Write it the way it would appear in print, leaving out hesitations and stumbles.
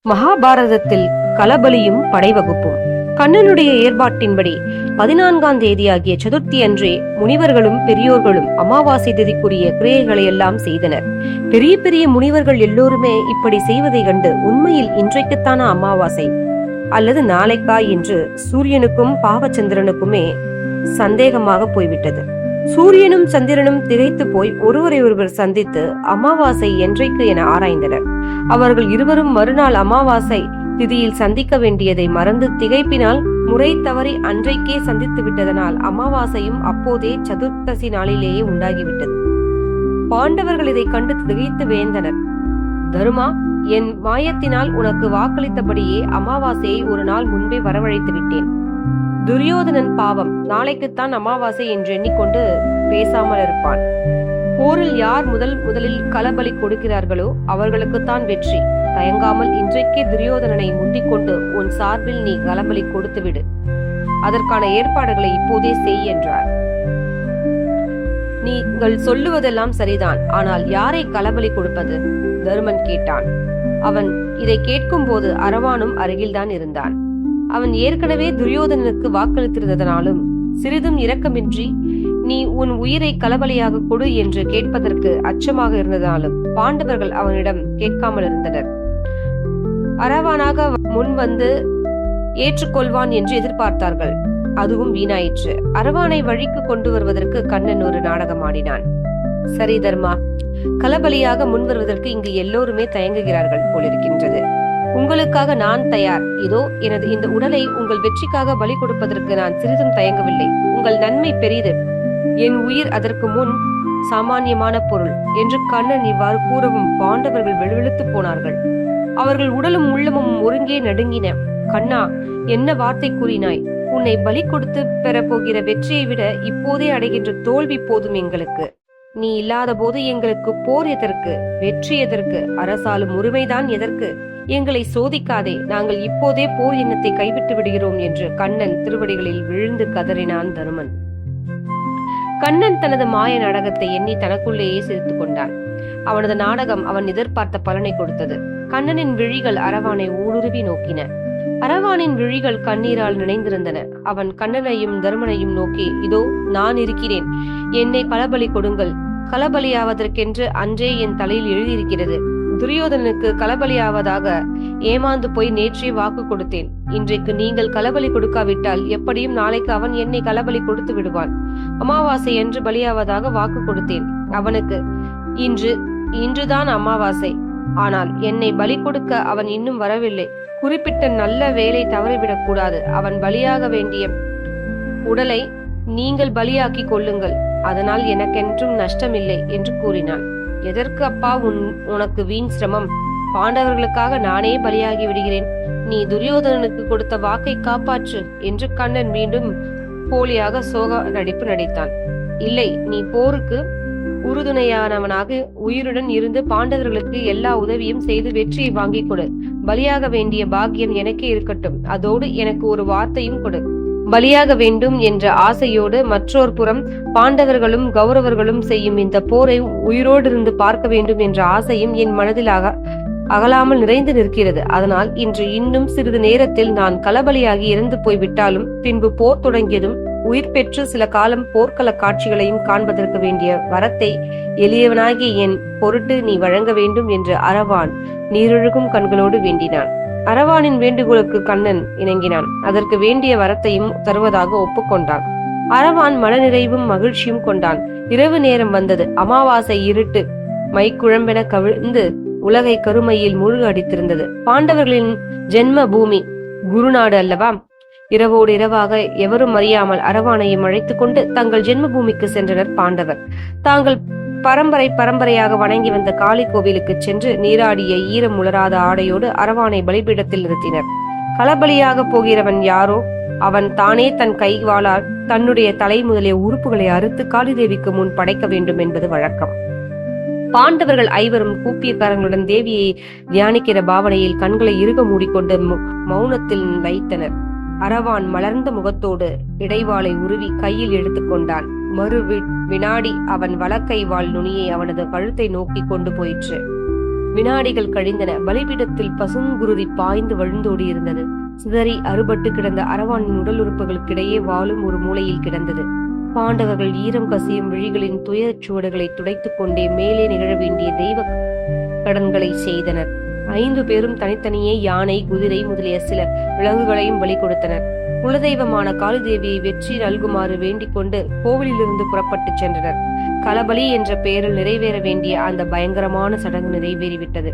மகாபாரதத்தில் களபலியும் படைவகுப்பும். கண்ணனுடைய ஏற்பாட்டின்படி 14ஆம் தேதியாகிய சதுர்த்தி அன்றே முனிவர்களும் பெரியோர்களும் அமாவாசை திதிக்குரிய கிரியைகளை எல்லாம் செய்தனர். பெரிய பெரிய முனிவர்கள் எல்லோருமே இப்படி செய்வதை கண்டு உண்மையில் இன்றைக்குத்தான அமாவாசை அல்லது நாளைக்கா என்று சூரியனுக்கும் பாவச்சந்திரனுக்குமே சந்தேகமாக போய்விட்டது. சூரியனும் சந்திரனும் திகைத்து போய் ஒருவரை ஒருவர் சந்தித்து அமாவாசை என்றைக்கு என ஆராய்ந்தனர். அவர்கள் இருவரும் மறுநாள் அமாவாசை திதியில் சந்திக்க வேண்டியதை மறந்து திகைப்பினால் முறை தவறி அன்றைக்கே சந்தித்து விட்டதனால் அமாவாசையும் அப்போதே சதுர்த்தசி நாளிலேயே உண்டாகிவிட்டது. பாண்டவர்கள் இதை கண்டு திகைத்து வேந்தனர். தருமா, என் மாயத்தினால் உனக்கு வாக்களித்தபடியே அமாவாசையை ஒரு நாள் முன்பே வரவழைத்து விட்டேன். துரியோதனன் பாவம், நாளைக்குத்தான் அமாவாசை என்று எண்ணிக்கொண்டு பேசாமல் இருப்பான். போரில் யார் முதலில் களபலி கொடுக்கிறார்களோ அவர்களுக்குத்தான் வெற்றி. தயங்காமல் இன்றைக்கே துரியோதனனை முந்திக்கொண்டு உன் சார்பில் நீ களபலி கொடுத்து விடு. அதற்கான ஏற்பாடுகளை இப்போதே செய் என்றார். நீங்கள் சொல்லுவதெல்லாம் சரிதான், ஆனால் யாரை களபலி கொடுப்பது? தருமன் கேட்டான். அவன் இதை கேட்கும் போது அரவானும் அருகில்தான் இருந்தான். அவன் ஏற்கனவே துரியோதனனுக்கு வாக்களித்திருந்ததனாலும் சிறிதும் இரக்கமின்றி நீ உன் உயிரை களபலியாக கொடு என்று கேட்பதற்கு அச்சமாக இருந்ததாலும் பாண்டவர்கள் அவனிடம் கேட்காமல் இருந்தனர். அரவானாக முன் வந்து ஏற்றுக்கொள்வான் என்று எதிர்பார்த்தார்கள். அதுவும் வீணாயிற்று. அரவானை வழிக்கு கொண்டு வருவதற்கு கண்ணன் ஒரு நாடகம் ஆடினான். சரி தர்மா, களபலியாக முன் வருவதற்கு இங்கு எல்லோருமே தயங்குகிறார்கள் போலிருக்கின்றது. உங்களுக்காக நான் தயார். இதோ எனது இந்த உடலை உங்கள் வெற்றிக்காக பலி கொடுப்பதற்கு நான் சிறிதும் தயங்கவில்லை. உங்கள் நன்மை பெரிது, என் உயிர் அதற்கு முன் சாமானியமான பொருள் என்று கண்ணன் இவ்வாறு கூறவும் பாண்டவர்கள் வெளுவெளுத்து போனார்கள். அவர்கள் உடலும் உள்ளமும் ஒருங்கே நடுங்கின. கண்ணா, என்ன வார்த்தை கூறினாய்? உன்னை பலி கொடுத்து பெற போகிற வெற்றியை விட இப்போதே அடைகின்ற தோல்வி போதும் எங்களுக்கு. நீ இல்லாத போது எங்களுக்கு போர் எதற்கு? வெற்றி எதற்கு? அரசாலும் உரிமைதான் எதற்கு? எங்களை சோதிக்காதே, நாங்கள் இப்போதே போர் எண்ணத்தை கைவிட்டு விடுகிறோம் என்று கண்ணன் திருவடிகளில் விழுந்து கதறினான் தருமன். கண்ணன் தனது மாய நாடகத்தை எண்ணி தனக்குள்ளேயே சிரித்துக் கொண்டான். அவனது நாடகம் அவன் எதிர்பார்த்த பலனை கொடுத்தது. கண்ணனின் விழிகள் அரவானை ஊடுருவி நோக்கின. அரவானின் விழிகள் கண்ணீரால் நினைந்திருந்தன. அவன் கண்ணனையும் தருமனையும் நோக்கி, இதோ நான் இருக்கிறேன், என்னை களபலி கொடுங்கள். களபலியாவதற்கென்று அன்றே என் தலையில் எழுதியிருக்கிறது. துரியோதனனுக்கு களபலியாவதாக ஏமாந்து போய் நேற்றே வாக்கு கொடுத்தேன். இன்றைக்கு நீங்கள் களபலி கொடுக்காவிட்டால் எப்படியும் நாளைக்கு அவன் என்னை களபலி கொடுத்து விடுவான். அமாவாசை என்று பலியாவதாக வாக்கு கொடுத்தேன் அவனுக்கு. இன்றுதான் அமாவாசை. ஆனால் என்னை பலி கொடுக்க அவன் இன்னும் வரவில்லை. குறிப்பிட்ட நல்ல வேலை தவறிவிடக் கூடாது. அவன் பலியாக வேண்டிய உடலை நீங்கள் பலியாக்கி கொள்ளுங்கள், அதனால் எனக்கென்றும் நஷ்டமில்லை என்று கூறினான். எதற்கு அப்பா உனக்கு வீண் சிரமம்? பாண்டவர்களுக்காக நானே பலியாகி விடுகிறேன். நீ துரியோதனனுக்கு கொடுத்த வாக்கை காப்பாற்று என்று கண்ணன் மீண்டும் போலியாக சோக நடிப்பு நடித்தான். இல்லை, நீ போருக்கு உறுதுணையானவனாக உயிருடன் இருந்து பாண்டவர்களுக்கு எல்லா உதவியும் செய்து வெற்றியை வாங்கி கொடு. பலியாக வேண்டிய பாக்கியம் எனக்கே இருக்கட்டும். அதோடு எனக்கு ஒரு வார்த்தையும் கொடு. பலியாக வேண்டும் என்ற ஆசையோடு மற்றொரு புறம் பாண்டவர்களும் கௌரவர்களும் செய்யும் இந்த போரை உயிரோடு இருந்து பார்க்க வேண்டும் என்ற ஆசையும் என் மனதில் அகலாமல் நிறைந்து நிற்கிறது. அதனால் இன்று இன்னும் சிறிது நேரத்தில் நான் களபலியாகி இறந்து போய்விட்டாலும் பின்பு போர் தொடங்கியதும் உயிர் பெற்று சில காலம் போர்க்கள காட்சிகளையும் காண்பதற்கு வேண்டிய வரத்தை எளியவனாகி என் பொருட்டு நீ வழங்க வேண்டும் என்று அரவான் நீரொழுகும் கண்களோடு வேண்டினான். அரவானின் வேண்டுகோளுக்கு கண்ணன் இணங்கினான். அதற்கு வேண்டிய வரத்தையும் தருவதாக ஒப்புக்கொண்டான். அரவான் மனநிறைவும் மகிழ்ச்சியும் கொண்டான். இரவு நேரம் வந்தது. அமாவாசை இருட்டு மைக்குழம்பென கவிழ்ந்து உலகை கருமையில் முழுக அடித்திருந்தது. பாண்டவர்களின் ஜென்ம பூமி குருநாடு அல்லவா? இரவோடு இரவாக எவரும் அறியாமல் அரவானையும் அழைத்துக் கொண்டு தங்கள் ஜென்ம பூமிக்கு சென்றனர் பாண்டவர். தாங்கள் பரம்பரையாக வணங்கி வந்த காளி கோவிலுக்கு சென்று நீராடிய ஈரம் உலராத ஆடையோடு அரவானை பலிபீடத்தில் நிறுத்தினர். களபலியாக போகிறவன் யாரோ அவன் தானே தன் கைவாளால் தன்னுடைய தலை முதலிய உறுப்புகளை அறுத்து காளிதேவிக்கு முன் படைக்க வேண்டும் என்பது வழக்கம். பாண்டவர்கள் ஐவரும் கூப்பிய கரங்களுடன் தேவியை தியானிக்கிற பாவனையில் கண்களை இறுக மூடிக்கொண்டு மௌனத்தில் வைத்தனர். அரவான் மலர்ந்த முகத்தோடு இடைவாளை உருவி கையில் எடுத்துக்கொண்டான். வினாடி அவன் வலக்கை வாள் நுனியை அவனது கழுத்தை நோக்கி கொண்டு போயிற்று. வினாடிகள் கழிந்தன. பலிபீடத்தில் பசுங்குருதி பாய்ந்து வழிந்தோடி இருந்தது. சிதறி அறுபட்டு கிடந்த அரவானின் உடல் உறுப்புகளுக்கிடையே வாளும் ஒரு மூலையில் கிடந்தது. பாண்டவர்கள் ஈரம் கசியும் விழிகளின் துயரச் சுவடுகளை துடைத்துக் கொண்டே மேலே நிகழ வேண்டிய தெய்வ கடன்களை செய்தனர். 5 பேரும் தனித்தனியே யானை, குதிரை முதலிய சில விலங்குகளையும் பலி கொடுத்தனர். குலதெய்வமான காளிதேவியை வெற்றி நல்குமாறு வேண்டிக் கொண்டு கோவிலிலிருந்து புறப்பட்டு சென்றனர். களபலி என்ற பெயரில் நிறைவேற வேண்டிய அந்த பயங்கரமான சடங்கு நிறைவேறிவிட்டது.